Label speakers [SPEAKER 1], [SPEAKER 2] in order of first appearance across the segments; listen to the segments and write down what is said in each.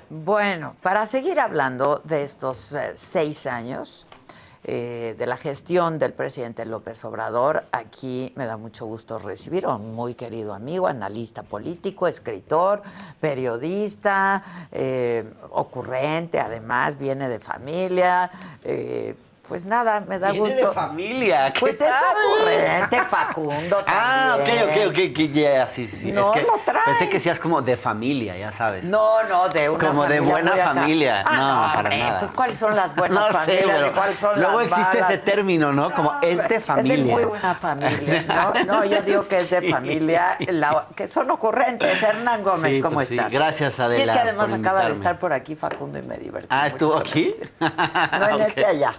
[SPEAKER 1] Bueno, para seguir hablando de estos 6 años de la gestión del presidente López Obrador, aquí me da mucho gusto recibir a un muy querido amigo, analista político, escritor, periodista, ocurrente, además viene de familia. Pues nada, me da
[SPEAKER 2] Viene
[SPEAKER 1] gusto.
[SPEAKER 2] de familia, ¿qué
[SPEAKER 1] Pues
[SPEAKER 2] tal?
[SPEAKER 1] es ocurrente, Facundo, también.
[SPEAKER 2] Ok, ya, sí.
[SPEAKER 1] No,
[SPEAKER 2] es que
[SPEAKER 1] lo trae.
[SPEAKER 2] pensé que seas como de familia, ya sabes.
[SPEAKER 1] No, de una
[SPEAKER 2] como
[SPEAKER 1] familia
[SPEAKER 2] de buena
[SPEAKER 1] muy acá.
[SPEAKER 2] familia. No, para
[SPEAKER 1] hombre,
[SPEAKER 2] nada.
[SPEAKER 1] Pues ¿cuáles son las buenas
[SPEAKER 2] No sé,
[SPEAKER 1] familias?
[SPEAKER 2] pero
[SPEAKER 1] ¿Y cuáles son
[SPEAKER 2] luego
[SPEAKER 1] las
[SPEAKER 2] existe
[SPEAKER 1] malas?
[SPEAKER 2] ese término, ¿no? Como es de familia.
[SPEAKER 1] Es de muy buena familia, ¿no? No, yo digo que es de
[SPEAKER 2] Sí.
[SPEAKER 1] familia, que son ocurrentes. Hernán Gómez,
[SPEAKER 2] Sí,
[SPEAKER 1] ¿cómo
[SPEAKER 2] pues sí.
[SPEAKER 1] estás?
[SPEAKER 2] Gracias, Adela,
[SPEAKER 1] Y es que además
[SPEAKER 2] por
[SPEAKER 1] acaba de
[SPEAKER 2] invitarme.
[SPEAKER 1] estar por aquí Facundo y me divertí mucho
[SPEAKER 2] ¿Estuvo
[SPEAKER 1] con
[SPEAKER 2] aquí?
[SPEAKER 1] él. No, en
[SPEAKER 2] Ok.
[SPEAKER 1] allá.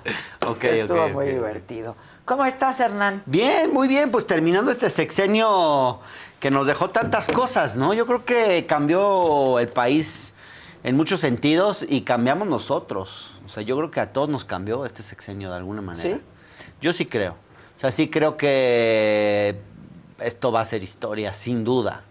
[SPEAKER 2] Ok,
[SPEAKER 1] Estuvo muy
[SPEAKER 2] ok.
[SPEAKER 1] divertido. ¿Cómo estás, Hernán?
[SPEAKER 2] Bien, muy bien, pues terminando este sexenio que nos dejó tantas cosas, ¿no? Yo creo que cambió el país en muchos sentidos y cambiamos nosotros. O sea, yo creo que a todos nos cambió este sexenio de alguna manera.
[SPEAKER 1] ¿Sí?
[SPEAKER 2] Yo sí creo. O sea, sí creo que esto va a ser historia, sin duda.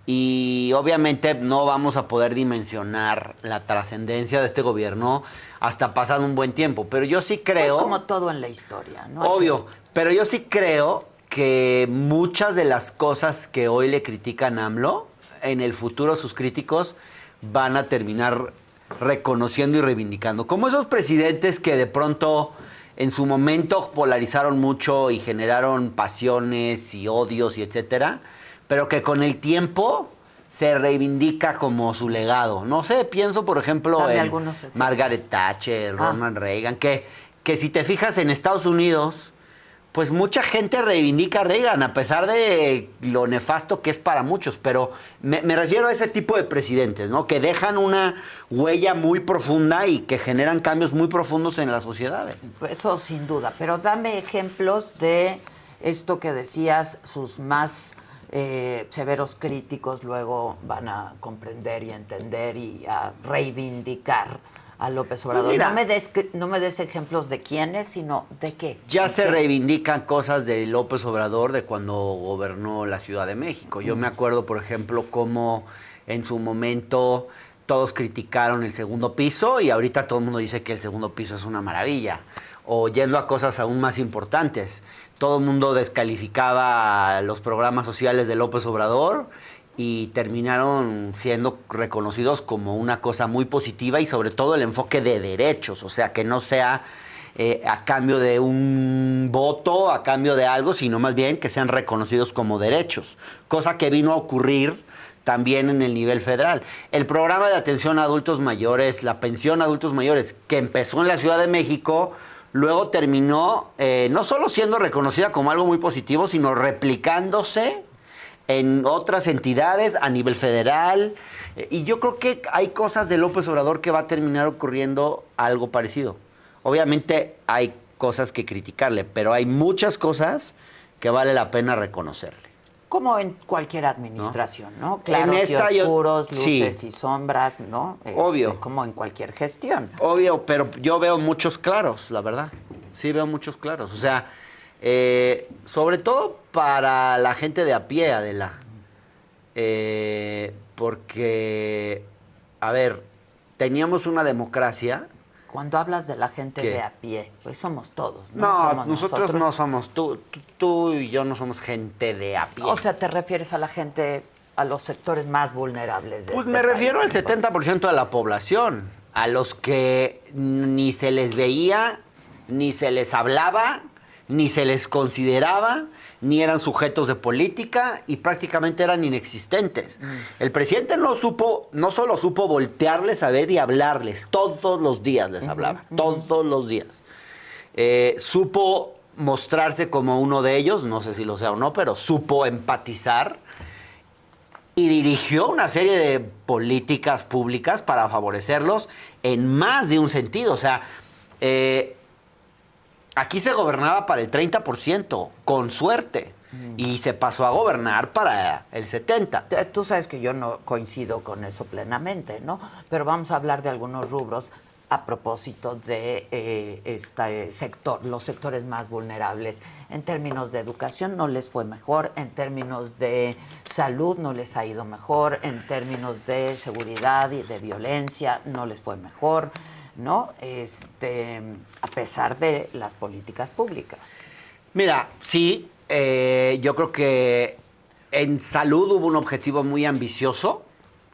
[SPEAKER 2] Y obviamente no vamos a poder dimensionar la trascendencia de este gobierno hasta pasado un buen tiempo. Pero yo sí creo...
[SPEAKER 1] Pues como todo en la historia, ¿no?
[SPEAKER 2] Obvio, pero yo sí creo que muchas de las cosas que hoy le critican a AMLO, en el futuro sus críticos van a terminar reconociendo y reivindicando. Como esos presidentes que de pronto en su momento polarizaron mucho y generaron pasiones y odios y etcétera, pero que con el tiempo se reivindica como su legado. No sé, pienso por ejemplo
[SPEAKER 1] Dame
[SPEAKER 2] en
[SPEAKER 1] algunos ejemplos.
[SPEAKER 2] Margaret Thatcher, Ronald Reagan, que si te fijas en Estados Unidos, pues mucha gente reivindica a Reagan, a pesar de lo nefasto que es para muchos, pero me refiero a ese tipo de presidentes, ¿no? Que dejan una huella muy profunda y que generan cambios muy profundos en las sociedades.
[SPEAKER 1] Eso sin duda, pero dame ejemplos de esto que decías, sus más severos críticos luego van a comprender y entender y a reivindicar a López Obrador.
[SPEAKER 2] Pues mira,
[SPEAKER 1] no me des ejemplos de quiénes, sino de qué.
[SPEAKER 2] Ya
[SPEAKER 1] ¿De
[SPEAKER 2] se
[SPEAKER 1] qué?
[SPEAKER 2] reivindican cosas de López Obrador de cuando gobernó la Ciudad de México. Yo me acuerdo, por ejemplo, cómo en su momento todos criticaron el segundo piso y ahorita todo el mundo dice que el segundo piso es una maravilla. O yendo a cosas aún más importantes, todo el mundo descalificaba los programas sociales de López Obrador y terminaron siendo reconocidos como una cosa muy positiva y sobre todo el enfoque de derechos, o sea, que no sea a cambio de un voto, a cambio de algo, sino más bien que sean reconocidos como derechos, cosa que vino a ocurrir también en el nivel federal. El programa de atención a adultos mayores, la pensión a adultos mayores, que empezó en la Ciudad de México, luego terminó no solo siendo reconocida como algo muy positivo, sino replicándose en otras entidades a nivel federal. Y yo creo que hay cosas de López Obrador que va a terminar ocurriendo algo parecido. Obviamente hay cosas que criticarle, pero hay muchas cosas que vale la pena reconocerle.
[SPEAKER 1] Como en cualquier administración, ¿no? Claros
[SPEAKER 2] En esta
[SPEAKER 1] y oscuros,
[SPEAKER 2] sí.
[SPEAKER 1] luces y sombras, ¿no?
[SPEAKER 2] Obvio.
[SPEAKER 1] Como en cualquier gestión.
[SPEAKER 2] Obvio, pero yo veo muchos claros, la verdad. Sí veo muchos claros. O sea, sobre todo para la gente de a pie, Adela. Porque, a ver, teníamos una democracia.
[SPEAKER 1] Cuando hablas de la gente
[SPEAKER 2] ¿Qué?
[SPEAKER 1] de a pie, pues somos todos, ¿no?
[SPEAKER 2] No,
[SPEAKER 1] Somos
[SPEAKER 2] nosotros no somos, tú y yo no somos gente de a pie.
[SPEAKER 1] O sea, ¿te refieres a la gente, a los sectores más vulnerables de
[SPEAKER 2] Pues
[SPEAKER 1] este
[SPEAKER 2] me refiero
[SPEAKER 1] país?
[SPEAKER 2] al 70% de la población, a los que ni se les veía, ni se les hablaba, ni se les consideraba, ni eran sujetos de política y prácticamente eran inexistentes. El presidente no solo supo voltearles a ver y hablarles, todos los días les hablaba, todos los días. Supo mostrarse como uno de ellos, no sé si lo sea o no, pero supo empatizar y dirigió una serie de políticas públicas para favorecerlos en más de un sentido. O sea, aquí se gobernaba para el 30%, con suerte, y se pasó a gobernar para el 70%.
[SPEAKER 1] Tú sabes que yo no coincido con eso plenamente, ¿no? Pero vamos a hablar de algunos rubros. a propósito de este sector, los sectores más vulnerables. En términos de educación no les fue mejor, en términos de salud no les ha ido mejor, en términos de seguridad y de violencia no les fue mejor, ¿no? A pesar de las políticas públicas.
[SPEAKER 2] Mira, sí, yo creo que en salud hubo un objetivo muy ambicioso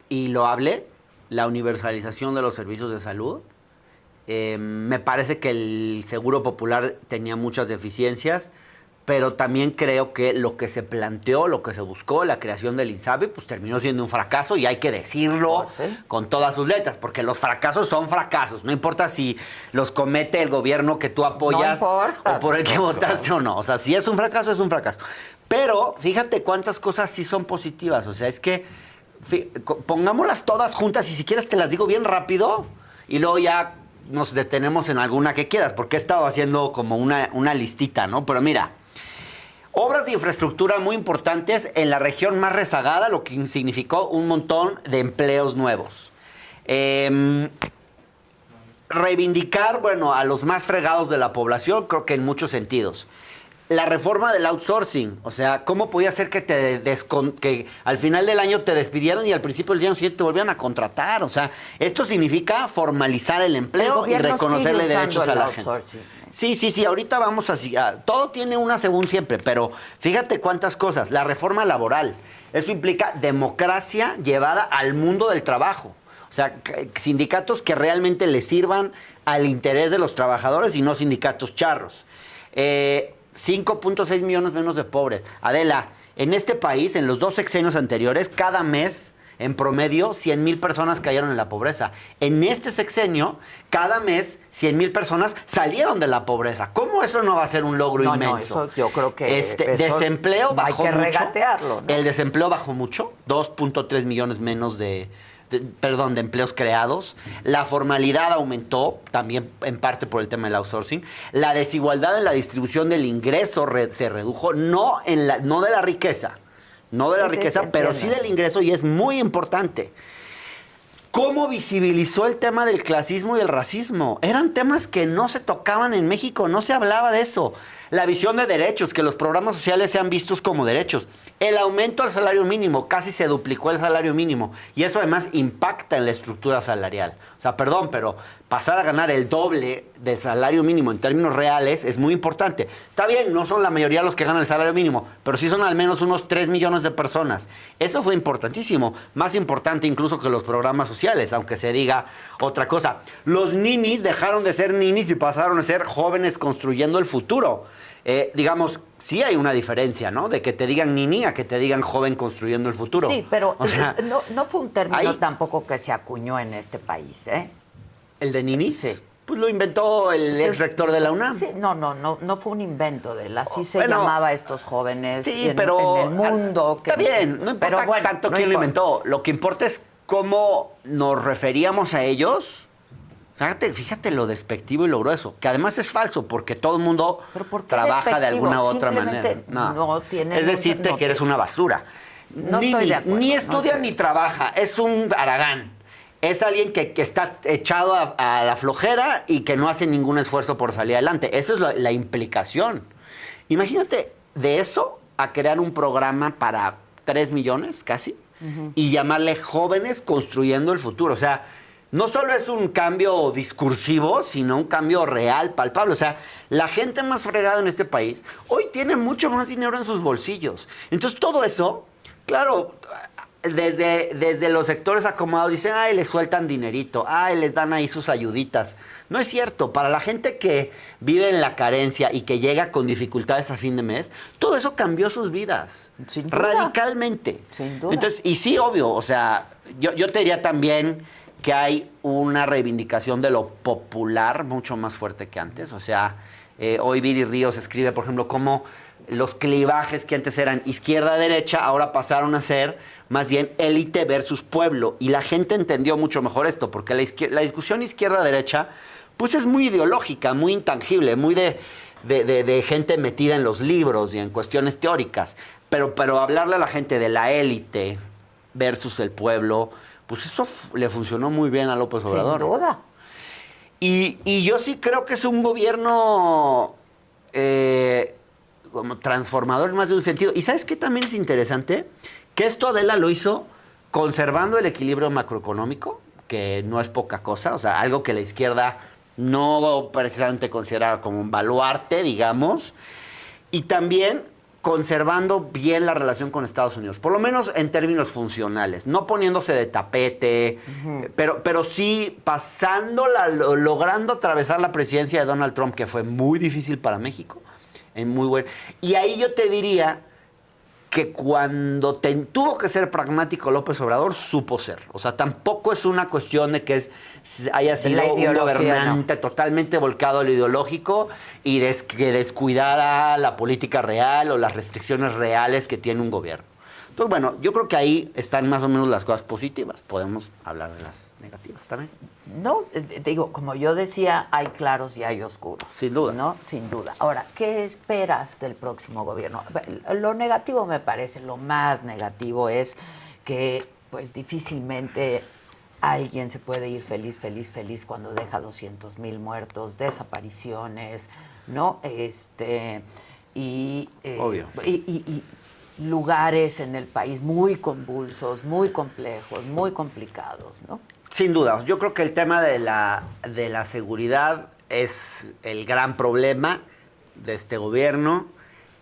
[SPEAKER 2] y loable, la universalización de los servicios de salud. Me parece que el Seguro Popular tenía muchas deficiencias, pero también creo que lo que se planteó, lo que se buscó, la creación del INSABI, pues terminó siendo un fracaso y hay que decirlo con todas sus letras, porque los fracasos son fracasos, no importa si los comete el gobierno que tú apoyas o por el que votaste o no. O sea, si es un fracaso, es un fracaso. Pero fíjate cuántas cosas sí son positivas, o sea, es que pongámoslas todas juntas y si quieres te las digo bien rápido y luego ya nos detenemos en alguna que quieras, porque he estado haciendo como una listita, ¿no? Pero mira, obras de infraestructura muy importantes en la región más rezagada, lo que significó un montón de empleos nuevos. Reivindicar, bueno, a los más fregados de la población, creo que en muchos sentidos. La reforma del outsourcing, o sea, ¿cómo podía ser que que al final del año te despidieran y al principio del año siguiente te volvieran a contratar? O sea, esto significa formalizar el empleo y reconocerle derechos a la gente. Sí, ahorita vamos así. Todo tiene una según siempre, pero fíjate cuántas cosas. La reforma laboral, eso implica democracia llevada al mundo del trabajo. O sea, sindicatos que realmente le sirvan al interés de los trabajadores y no sindicatos charros. 5.6 millones menos de pobres. Adela, en este país, en los 2 sexenios anteriores, cada mes, en promedio, 100,000 personas cayeron en la pobreza. En este sexenio, cada mes, 100,000 personas salieron de la pobreza. ¿Cómo eso no va a ser un logro inmenso?
[SPEAKER 1] No, eso yo creo que
[SPEAKER 2] desempleo bajó mucho.
[SPEAKER 1] Hay que regatearlo, ¿no?
[SPEAKER 2] El desempleo bajó mucho, 2.3 millones menos de empleos creados. La formalidad aumentó, también en parte por el tema del outsourcing. La desigualdad en la distribución del ingreso se redujo, no de la riqueza, pero sí del ingreso, y es muy importante. ¿Cómo visibilizó el tema del clasismo y el racismo? Eran temas que no se tocaban en México, no se hablaba de eso. La visión de derechos, que los programas sociales sean vistos como derechos. El aumento al salario mínimo, casi se duplicó el salario mínimo. Y eso además impacta en la estructura salarial. O sea, perdón, pero pasar a ganar el doble de salario mínimo en términos reales es muy importante. Está bien, no son la mayoría los que ganan el salario mínimo, pero sí son al menos unos 3 millones de personas. Eso fue importantísimo. Más importante incluso que los programas sociales, aunque se diga otra cosa. Los ninis dejaron de ser ninis y pasaron a ser jóvenes construyendo el futuro. Digamos, sí hay una diferencia, ¿no? De que te digan nini a que te digan joven construyendo el futuro.
[SPEAKER 1] Sí, pero o sea, no fue un término tampoco que se acuñó en este país, ¿eh?
[SPEAKER 2] ¿El de ninis?
[SPEAKER 1] Sí.
[SPEAKER 2] Pues lo inventó el ex rector de la UNAM.
[SPEAKER 1] Sí, no fue un invento de él. Así se llamaba a estos jóvenes en el mundo.
[SPEAKER 2] Está bien, no importa tanto quién lo inventó. Lo que importa es cómo nos referíamos a ellos. Fíjate lo despectivo y lo grueso, que además es falso, porque todo el mundo trabaja de alguna u otra manera.
[SPEAKER 1] No tiene
[SPEAKER 2] es decirte que eres una basura.
[SPEAKER 1] No estoy de acuerdo.
[SPEAKER 2] Ni estudia ni trabaja, es un haragán. Es alguien que está echado a la flojera y que no hace ningún esfuerzo por salir adelante. Eso es la implicación. Imagínate de eso a crear un programa para 3 millones casi y llamarle Jóvenes Construyendo el Futuro. O sea, no solo es un cambio discursivo, sino un cambio real, palpable. O sea, la gente más fregada en este país hoy tiene mucho más dinero en sus bolsillos. Entonces, todo eso, claro, desde los sectores acomodados dicen, ay, les sueltan dinerito, ay, les dan ahí sus ayuditas. No es cierto. Para la gente que vive en la carencia y que llega con dificultades a fin de mes, todo eso cambió sus vidas.
[SPEAKER 1] Sin duda.
[SPEAKER 2] Radicalmente.
[SPEAKER 1] Sin duda.
[SPEAKER 2] Entonces, y sí, obvio, o sea, yo te diría también que hay una reivindicación de lo popular mucho más fuerte que antes. O sea, hoy Viri Ríos escribe, por ejemplo, cómo los clivajes que antes eran izquierda-derecha ahora pasaron a ser más bien élite versus pueblo. Y la gente entendió mucho mejor esto, porque la discusión izquierda-derecha pues es muy ideológica, muy intangible, muy de gente metida en los libros y en cuestiones teóricas. Pero hablarle a la gente de la élite versus el pueblo, pues eso le funcionó muy bien a López Obrador.
[SPEAKER 1] Sin duda.
[SPEAKER 2] Y yo sí creo que es un gobierno como transformador en más de un sentido. ¿Y sabes qué también es interesante? Que esto Adela lo hizo conservando el equilibrio macroeconómico, que no es poca cosa, o sea, algo que la izquierda no precisamente considera como un baluarte, digamos, y también conservando bien la relación con Estados Unidos, por lo menos en términos funcionales, no poniéndose de tapete, pero sí pasándola, logrando atravesar la presidencia de Donald Trump, que fue muy difícil para México, en muy buen. Y ahí yo te diría que cuando tuvo que ser pragmático López Obrador, supo ser. O sea, tampoco es una cuestión de que haya sido un gobernante totalmente volcado a lo ideológico y que descuidara la política real o las restricciones reales que tiene un gobierno. Entonces, bueno, yo creo que ahí están más o menos las cosas positivas. Podemos hablar de las negativas también.
[SPEAKER 1] No, digo, como yo decía, hay claros y hay oscuros.
[SPEAKER 2] Sin duda.
[SPEAKER 1] ¿No? Sin duda. Ahora, ¿qué esperas del próximo gobierno? Lo negativo me parece, lo más negativo es que pues difícilmente alguien se puede ir feliz cuando deja 200,000 muertos, desapariciones, ¿no?
[SPEAKER 2] Obvio.
[SPEAKER 1] Y lugares en el país muy convulsos, muy complejos, muy complicados, ¿no?
[SPEAKER 2] Sin duda. Yo creo que el tema de la seguridad es el gran problema de este gobierno.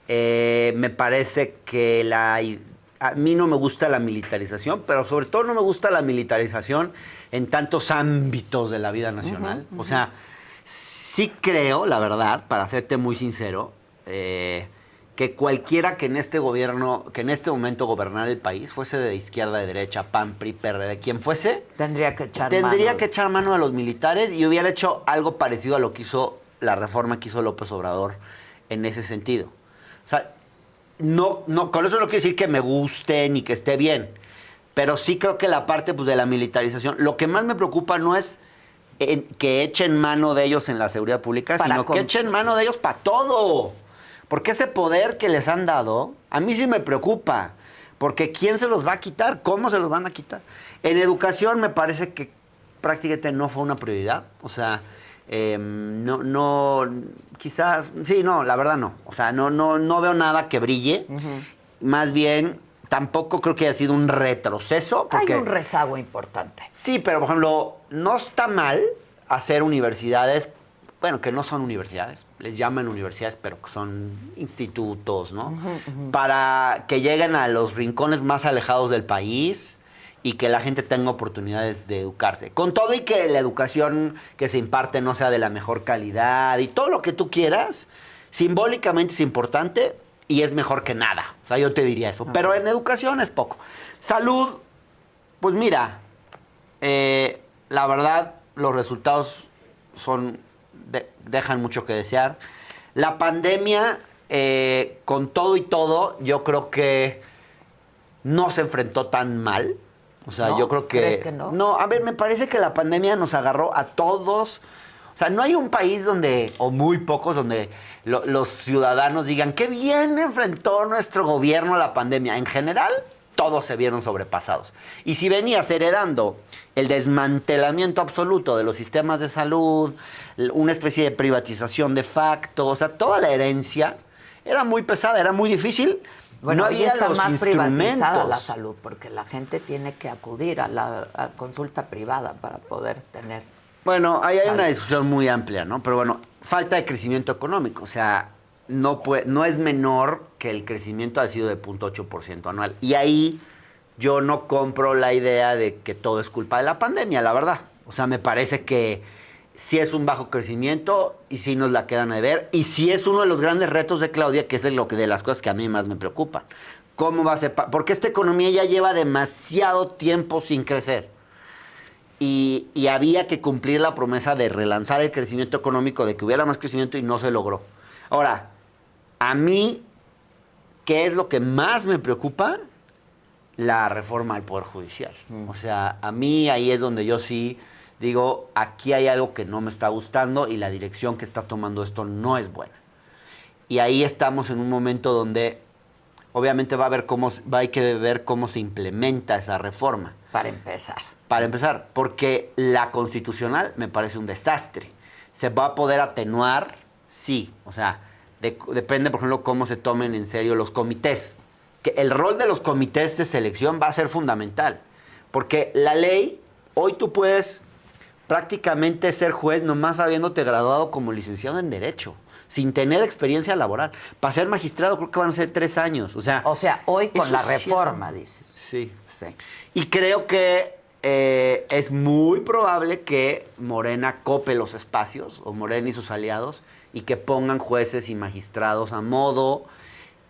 [SPEAKER 2] Me parece que a mí no me gusta la militarización, pero sobre todo no me gusta la militarización en tantos ámbitos de la vida nacional. O sea, sí creo, la verdad, para serte muy sincero, que cualquiera que en este momento gobernara el país, fuese de izquierda, de derecha, PAN, PRI, PRD, quien fuese,
[SPEAKER 1] tendría que
[SPEAKER 2] echar mano a los militares y hubiera hecho algo parecido a lo que hizo la reforma que hizo López Obrador en ese sentido. O sea, no, con eso no quiero decir que me guste ni que esté bien, pero sí creo que la parte pues, de la militarización, lo que más me preocupa no es que echen mano de ellos en la seguridad pública, sino que echen mano de ellos para todo. Porque ese poder que les han dado, a mí sí me preocupa. Porque ¿quién se los va a quitar? ¿Cómo se los van a quitar? En educación me parece que prácticamente no fue una prioridad. O sea, quizás, sí, no, la verdad no. O sea, no veo nada que brille. Más bien, tampoco creo que haya sido un retroceso.
[SPEAKER 1] Hay un rezago importante.
[SPEAKER 2] Sí, pero por ejemplo, no está mal hacer universidades. Bueno, que no son universidades, les llaman universidades, pero que son institutos, ¿no? Para que lleguen a los rincones más alejados del país y que la gente tenga oportunidades de educarse. Con todo y que la educación que se imparte no sea de la mejor calidad y todo lo que tú quieras, simbólicamente es importante y es mejor que nada. O sea, yo te diría eso. Pero en educación es poco. Salud, pues mira, la verdad, los resultados dejan mucho que desear. La pandemia, con todo y todo, yo creo que no se enfrentó tan mal. O sea,
[SPEAKER 1] ¿No?
[SPEAKER 2] Yo creo que...
[SPEAKER 1] ¿Crees que no?
[SPEAKER 2] No, a ver, me parece que la pandemia nos agarró a todos. O sea, no hay un país donde, o muy pocos, donde los ciudadanos digan qué bien enfrentó nuestro gobierno la pandemia. En general, todos se vieron sobrepasados. Y si venías heredando el desmantelamiento absoluto de los sistemas de salud, una especie de privatización de facto, o sea, toda la herencia era muy pesada, era muy difícil.
[SPEAKER 1] Bueno,
[SPEAKER 2] no
[SPEAKER 1] ahí
[SPEAKER 2] había
[SPEAKER 1] está
[SPEAKER 2] los
[SPEAKER 1] más privatizada
[SPEAKER 2] instrumentos.
[SPEAKER 1] la salud, porque la gente tiene que acudir a la consulta privada para poder tener...
[SPEAKER 2] Bueno, ahí hay una discusión muy amplia, ¿no? Pero bueno, falta de crecimiento económico, o sea, no es menor que el crecimiento ha sido de 0.8% anual. Y ahí yo no compro la idea de que todo es culpa de la pandemia, la verdad. O sea, me parece que sí es un bajo crecimiento y sí nos la quedan de ver. Y sí es uno de los grandes retos de Claudia, que es de las cosas que a mí más me preocupan. ¿Cómo va a ser? Porque esta economía ya lleva demasiado tiempo sin crecer. Y había que cumplir la promesa de relanzar el crecimiento económico, de que hubiera más crecimiento y no se logró. Ahora, a mí, ¿qué es lo que más me preocupa? La reforma al Poder Judicial. O sea, a mí ahí es donde yo sí digo, aquí hay algo que no me está gustando y la dirección que está tomando esto no es buena. Y ahí estamos en un momento donde obviamente hay que ver cómo se implementa esa reforma.
[SPEAKER 1] Para empezar.
[SPEAKER 2] Para empezar, porque la constitucional me parece un desastre. ¿Se va a poder atenuar? Sí. O sea, depende, por ejemplo, cómo se tomen en serio los comités. Que el rol de los comités de selección va a ser fundamental. Porque la ley, hoy tú puedes prácticamente ser juez nomás habiéndote graduado como licenciado en Derecho, sin tener experiencia laboral. Para ser magistrado creo que van a ser 3 años. O sea,
[SPEAKER 1] hoy con la
[SPEAKER 2] sí
[SPEAKER 1] reforma, dices.
[SPEAKER 2] Sí.
[SPEAKER 1] Sí.
[SPEAKER 2] Y creo que es muy probable que Morena cope los espacios, o Morena y sus aliados, y que pongan jueces y magistrados a modo,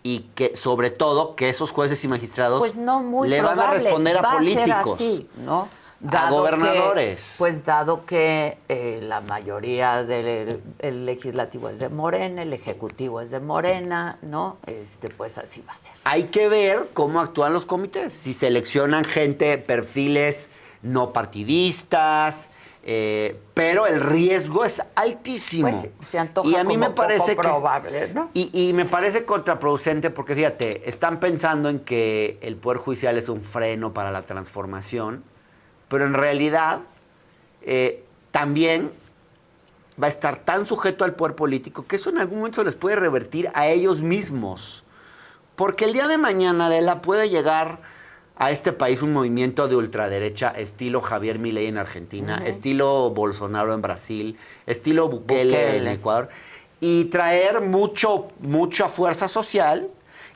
[SPEAKER 2] y que, sobre todo, que esos jueces y magistrados
[SPEAKER 1] pues no muy
[SPEAKER 2] le van a responder a políticos.
[SPEAKER 1] Va a ser así, ¿no?
[SPEAKER 2] A gobernadores.
[SPEAKER 1] Dado que la mayoría del el legislativo es de Morena, el ejecutivo es de Morena, ¿no? Pues así va a ser.
[SPEAKER 2] Hay que ver cómo actúan los comités, si seleccionan gente, perfiles no partidistas, pero el riesgo es altísimo.
[SPEAKER 1] Pues se antoja
[SPEAKER 2] y a mí
[SPEAKER 1] como
[SPEAKER 2] me parece
[SPEAKER 1] poco probable, ¿no?
[SPEAKER 2] Y me parece contraproducente porque, fíjate, están pensando en que el Poder Judicial es un freno para la transformación, pero en realidad también va a estar tan sujeto al poder político que eso en algún momento les puede revertir a ellos mismos. Porque el día de mañana, Adela, puede llegar a este país un movimiento de ultraderecha estilo Javier Milei en Argentina, estilo Bolsonaro en Brasil, estilo Bukele en Ecuador, y traer mucha fuerza social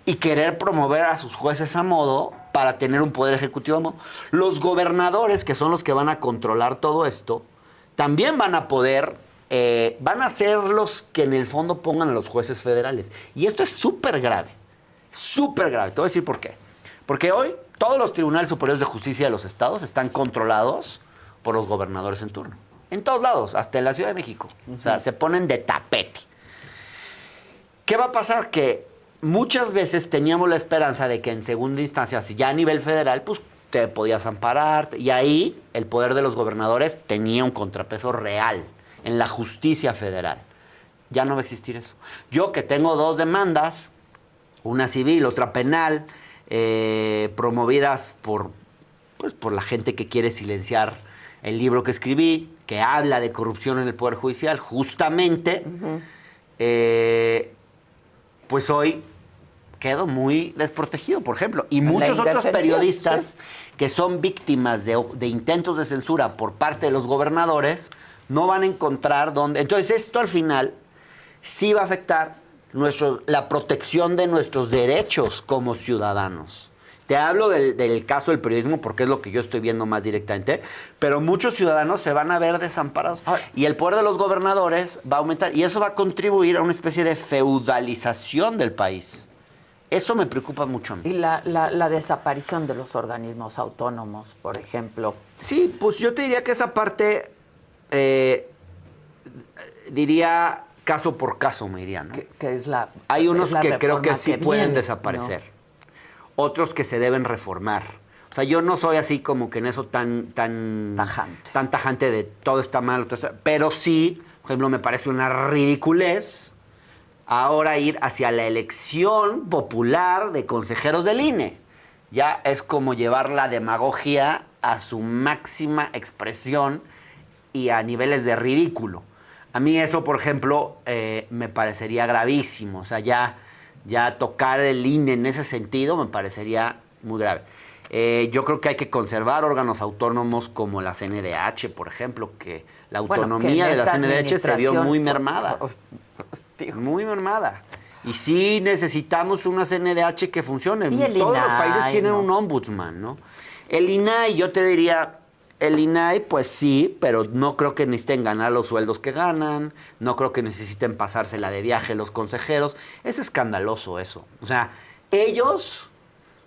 [SPEAKER 2] y querer promover a sus jueces a modo para tener un poder ejecutivo a modo. Los gobernadores, que son los que van a controlar todo esto, también van a poder, van a ser los que en el fondo pongan a los jueces federales. Y esto es súper grave, súper grave. Te voy a decir por qué. Porque hoy todos los tribunales superiores de justicia de los estados están controlados por los gobernadores en turno. En todos lados, hasta en la Ciudad de México. O sea, se ponen de tapete. ¿Qué va a pasar? Que muchas veces teníamos la esperanza de que en segunda instancia, si ya a nivel federal, pues te podías amparar. Y ahí el poder de los gobernadores tenía un contrapeso real en la justicia federal. Ya no va a existir eso. Yo que tengo 2 demandas, una civil, otra penal, promovidas por la gente que quiere silenciar el libro que escribí, que habla de corrupción en el Poder Judicial, justamente, pues hoy quedo muy desprotegido, por ejemplo. Y muchos otros periodistas que son víctimas de intentos de censura por parte de los gobernadores no van a encontrar dónde. Entonces esto al final sí va a afectar la protección de nuestros derechos como ciudadanos. Te hablo del caso del periodismo porque es lo que yo estoy viendo más directamente, pero muchos ciudadanos se van a ver desamparados. Y el poder de los gobernadores va a aumentar y eso va a contribuir a una especie de feudalización del país. Eso me preocupa mucho a mí.
[SPEAKER 1] Y la desaparición de los organismos autónomos, por ejemplo.
[SPEAKER 2] Sí, pues yo te diría que esa parte, diría caso por caso, me diría, ¿no?
[SPEAKER 1] Que es la
[SPEAKER 2] Hay unos
[SPEAKER 1] es la
[SPEAKER 2] que creo que sí pueden
[SPEAKER 1] viene,
[SPEAKER 2] desaparecer.
[SPEAKER 1] ¿no?
[SPEAKER 2] Otros que se deben reformar. O sea, yo no soy así como que en eso tan tajante de todo está mal, pero sí, por ejemplo, me parece una ridiculez ahora ir hacia la elección popular de consejeros del INE. Ya es como llevar la demagogia a su máxima expresión y a niveles de ridículo. A mí eso, por ejemplo, me parecería gravísimo. O sea, ya tocar el INE en ese sentido me parecería muy grave. Yo creo que hay que conservar órganos autónomos como la CNDH, por ejemplo, que la autonomía de la CNDH se vio muy mermada. Muy mermada. Y sí necesitamos una CNDH que funcione. Todos los países tienen un ombudsman, ¿no? El INAI, yo te diría, el INAI, pues sí, pero no creo que necesiten ganar los sueldos que ganan, no creo que necesiten pasársela de viaje los consejeros. Es escandaloso eso. O sea, ellos,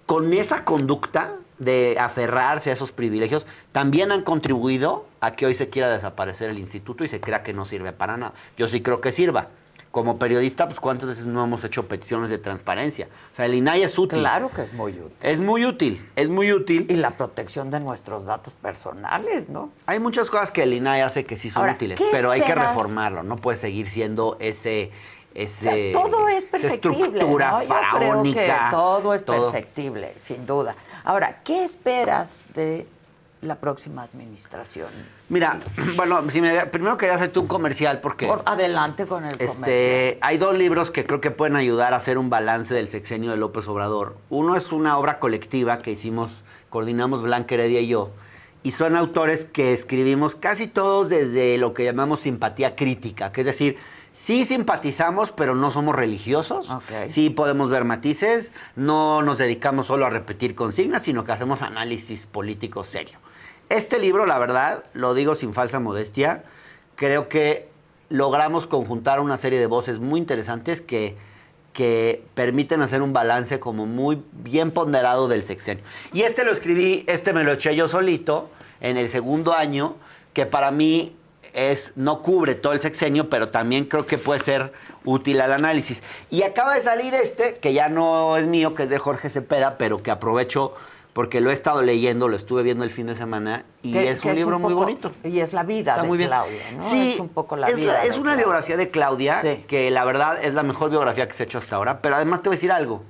[SPEAKER 2] con esa conducta de aferrarse a esos privilegios, también han contribuido a que hoy se quiera desaparecer el instituto y se crea que no sirve para nada. Yo sí creo que sirva. Como periodista, pues ¿cuántas veces no hemos hecho peticiones de transparencia? O sea, el INAI es útil.
[SPEAKER 1] Claro que es muy útil.
[SPEAKER 2] Es muy útil, es muy útil.
[SPEAKER 1] Y la protección de nuestros datos personales, ¿no?
[SPEAKER 2] Hay muchas cosas que el INAI hace que sí son útiles, pero hay que reformarlo. No puede seguir siendo
[SPEAKER 1] todo es perfectible,
[SPEAKER 2] esa estructura
[SPEAKER 1] ¿no?
[SPEAKER 2] faraónica.
[SPEAKER 1] Yo creo que todo es perfectible, sin duda. Ahora, ¿qué esperas de la próxima administración?
[SPEAKER 2] Mira, bueno, primero quería hacerte un comercial porque...
[SPEAKER 1] Adelante con el comercial.
[SPEAKER 2] Hay 2 libros que creo que pueden ayudar a hacer un balance del sexenio de López Obrador. Uno es una obra colectiva que coordinamos Blanca Heredia y yo, y son autores que escribimos casi todos desde lo que llamamos simpatía crítica, que es decir, sí simpatizamos, pero no somos religiosos.
[SPEAKER 1] Okay.
[SPEAKER 2] Sí podemos ver matices, no nos dedicamos solo a repetir consignas, sino que hacemos análisis político serio. Este libro, la verdad, lo digo sin falsa modestia, creo que logramos conjuntar una serie de voces muy interesantes que permiten hacer un balance como muy bien ponderado del sexenio. Y lo escribí, me lo eché yo solito en el segundo año, que para mí no cubre todo el sexenio, pero también creo que puede ser útil al análisis. Y acaba de salir que ya no es mío, que es de Jorge Cepeda, pero que aprovecho porque lo he estado leyendo, lo estuve viendo el fin de semana, y es un libro muy bonito.
[SPEAKER 1] Y es la vida de Claudia, ¿no?
[SPEAKER 2] Sí,
[SPEAKER 1] es un poco la vida.
[SPEAKER 2] Es una biografía de Claudia,
[SPEAKER 1] sí,
[SPEAKER 2] que la verdad es la mejor biografía que se ha hecho hasta ahora, pero además te voy a decir algo.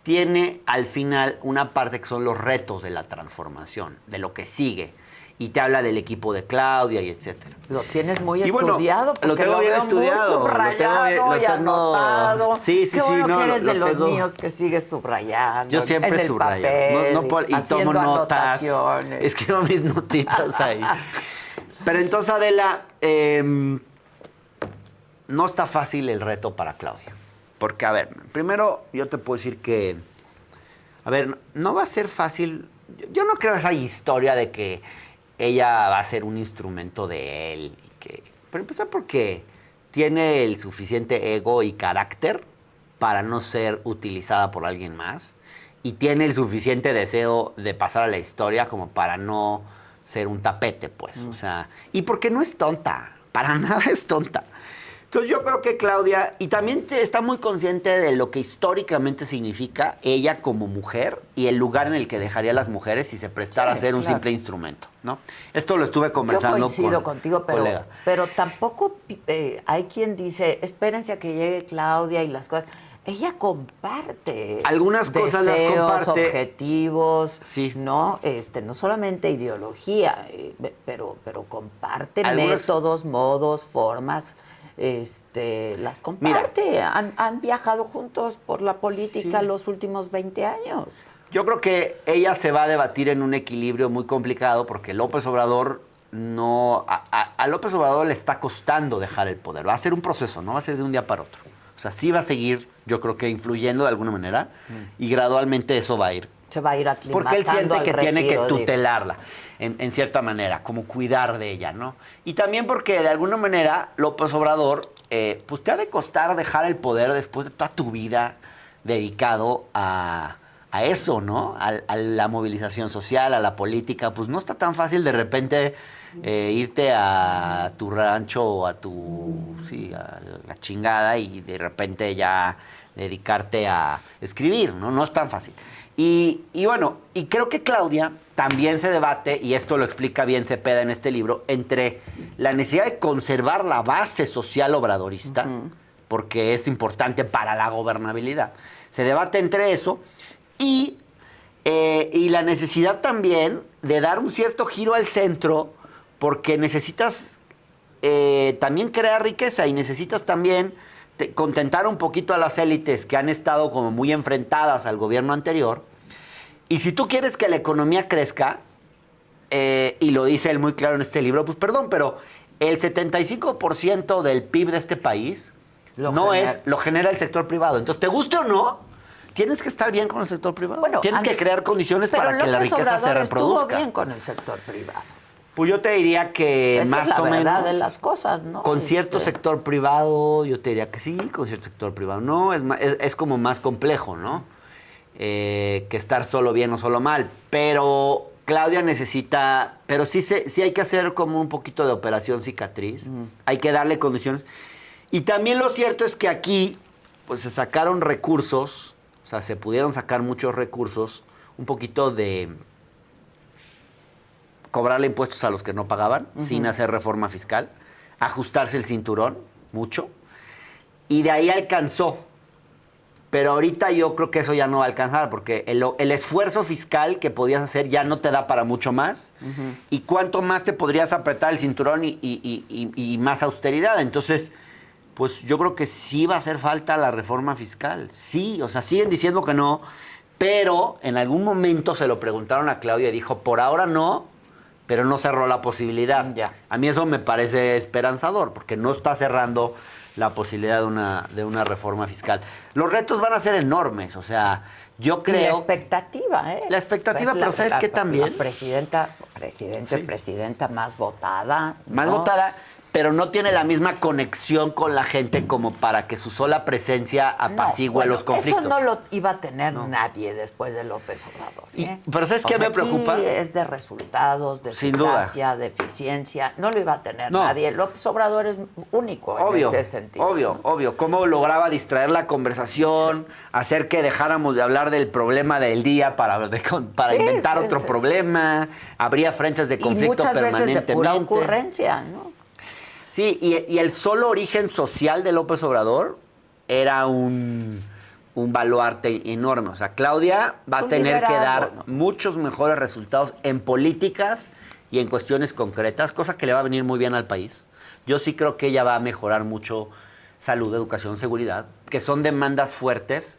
[SPEAKER 2] Tiene al final una parte que son los retos de la transformación, de lo que sigue. Y te habla del equipo de Claudia y etcétera.
[SPEAKER 1] Lo tienes muy estudiado, porque
[SPEAKER 2] lo tengo bien
[SPEAKER 1] veo
[SPEAKER 2] estudiado,
[SPEAKER 1] muy subrayado y anotado.
[SPEAKER 2] Sí,
[SPEAKER 1] Qué bueno
[SPEAKER 2] no,
[SPEAKER 1] que eres de los míos que sigues subrayando.
[SPEAKER 2] Yo siempre subrayo. Y tomo notas. Escribo mis notitas ahí. Pero entonces, Adela, no está fácil el reto para Claudia. Porque, a ver, primero yo te puedo decir que, a ver, no va a ser fácil. Yo no creo esa historia de que ella va a ser un instrumento de él. Pero empezar porque tiene el suficiente ego y carácter para no ser utilizada por alguien más. Y tiene el suficiente deseo de pasar a la historia como para no ser un tapete, pues. O sea, y porque no es tonta. Para nada es tonta. Entonces yo creo que Claudia, y también está muy consciente de lo que históricamente significa ella como mujer y el lugar en el que dejaría a las mujeres si se prestara a ser un simple instrumento, ¿no? Esto lo estuve conversando.
[SPEAKER 1] Yo coincido contigo, pero tampoco hay quien dice, espérense a que llegue Claudia y las cosas. Ella comparte
[SPEAKER 2] algunas cosas,
[SPEAKER 1] deseos,
[SPEAKER 2] las comparte,
[SPEAKER 1] objetivos,
[SPEAKER 2] sí,
[SPEAKER 1] no solamente ideología, pero comparte métodos, modos, formas. Las comparte. Mira, han viajado juntos por la política los últimos 20 años.
[SPEAKER 2] Yo creo que ella se va a debatir en un equilibrio muy complicado porque López Obrador a López Obrador le está costando dejar el poder. Va a ser un proceso, no va a ser de un día para otro. O sea, sí va a seguir, yo creo que influyendo de alguna manera y gradualmente eso va a ir.
[SPEAKER 1] Se va a ir aclimatando.
[SPEAKER 2] Porque él siente que tiene que tutelarla, en cierta manera, como cuidar de ella, ¿no? Y también porque de alguna manera López Obrador, pues te ha de costar dejar el poder después de toda tu vida dedicado a eso, ¿no? A la movilización social, a la política. Pues no está tan fácil de repente irte a tu rancho o a la chingada y de repente ya dedicarte a escribir, ¿no? No es tan fácil. Y bueno, y creo que Claudia también se debate, y esto lo explica bien Cepeda en este libro, entre la necesidad de conservar la base social obradorista, porque es importante para la gobernabilidad. Se debate entre eso y la necesidad también de dar un cierto giro al centro, porque necesitas también crear riqueza y necesitas también contentar un poquito a las élites que han estado como muy enfrentadas al gobierno anterior. Y si tú quieres que la economía crezca, y lo dice él muy claro en este libro, pues perdón, pero el 75% del PIB de este país lo genera el sector privado. Entonces, te guste o no, tienes que estar bien con el sector privado. Bueno, tienes que crear condiciones para que la riqueza se reproduzca.
[SPEAKER 1] Estuvo bien con el sector privado.
[SPEAKER 2] Pues yo te diría que
[SPEAKER 1] esa
[SPEAKER 2] más
[SPEAKER 1] es la
[SPEAKER 2] o menos
[SPEAKER 1] verdad de las cosas, ¿no?
[SPEAKER 2] Con cierto sector privado, yo te diría que sí, con cierto sector privado no, es como más complejo, ¿no? Que estar solo bien o solo mal. Pero Claudia necesita, pero sí hay que hacer como un poquito de operación cicatriz, hay que darle condiciones. Y también lo cierto es que aquí, pues se sacaron recursos, o sea, se pudieron sacar muchos recursos, un poquito de cobrarle impuestos a los que no pagaban, sin hacer reforma fiscal, ajustarse el cinturón, mucho, y de ahí alcanzó Pero ahorita yo creo que eso ya no va a alcanzar, porque el esfuerzo fiscal que podías hacer ya no te da para mucho más. Y cuánto más te podrías apretar el cinturón y más austeridad. Entonces, pues yo creo que sí va a hacer falta la reforma fiscal. Sí, o sea, siguen diciendo que no, pero en algún momento se lo preguntaron a Claudia y dijo, por ahora no, pero no cerró la posibilidad.
[SPEAKER 1] Ya.
[SPEAKER 2] A mí eso me parece esperanzador, porque no está cerrando la posibilidad de una reforma fiscal. Los retos van a ser enormes, o sea, yo creo...
[SPEAKER 1] Y la expectativa, ¿eh?
[SPEAKER 2] La expectativa, pero ¿sabes qué también?
[SPEAKER 1] La presidenta más votada.
[SPEAKER 2] Más
[SPEAKER 1] ¿no?
[SPEAKER 2] votada, pero no tiene la misma conexión con la gente como para que su sola presencia apacigüe los conflictos.
[SPEAKER 1] Eso no lo iba a tener nadie después de López Obrador.
[SPEAKER 2] Pero ¿sabes qué me preocupa?
[SPEAKER 1] Aquí es de resultados, de
[SPEAKER 2] Sin duda.
[SPEAKER 1] eficacia, de eficiencia. No lo iba a tener
[SPEAKER 2] No.
[SPEAKER 1] nadie. López Obrador es único
[SPEAKER 2] Obvio,
[SPEAKER 1] en ese sentido.
[SPEAKER 2] obvio. Cómo lograba distraer la conversación, hacer que dejáramos de hablar del problema del día para inventar otro problema. Habría frentes de conflicto
[SPEAKER 1] y muchas
[SPEAKER 2] permanentemente.
[SPEAKER 1] veces de pura ocurrencia, ¿no?
[SPEAKER 2] Sí, y el solo origen social de López Obrador era un baluarte enorme. O sea, Claudia va a tener que dar muchos mejores resultados en políticas y en cuestiones concretas, cosa que le va a venir muy bien al país. Yo sí creo que ella va a mejorar mucho salud, educación, seguridad, que son demandas fuertes,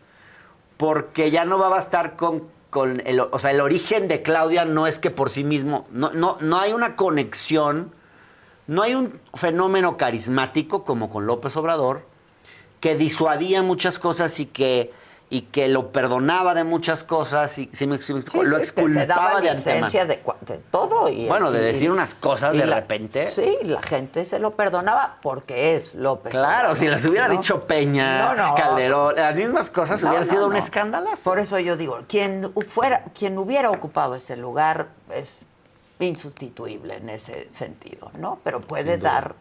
[SPEAKER 2] porque ya no va a bastar o sea, el origen de Claudia no es que por sí mismo, no hay una conexión. No hay un fenómeno carismático como con López Obrador que disuadía muchas cosas y que lo perdonaba de muchas cosas y lo exculpaba de antemano.
[SPEAKER 1] De todo.
[SPEAKER 2] De decir unas cosas de repente.
[SPEAKER 1] Sí, la gente se lo perdonaba porque es López
[SPEAKER 2] Claro,
[SPEAKER 1] Obrador,
[SPEAKER 2] si las hubiera dicho Peña, Calderón, las mismas cosas hubiera sido un escandalazo.
[SPEAKER 1] Por eso yo digo, quien hubiera ocupado ese lugar es insustituible en ese sentido, ¿no? Pero puede dar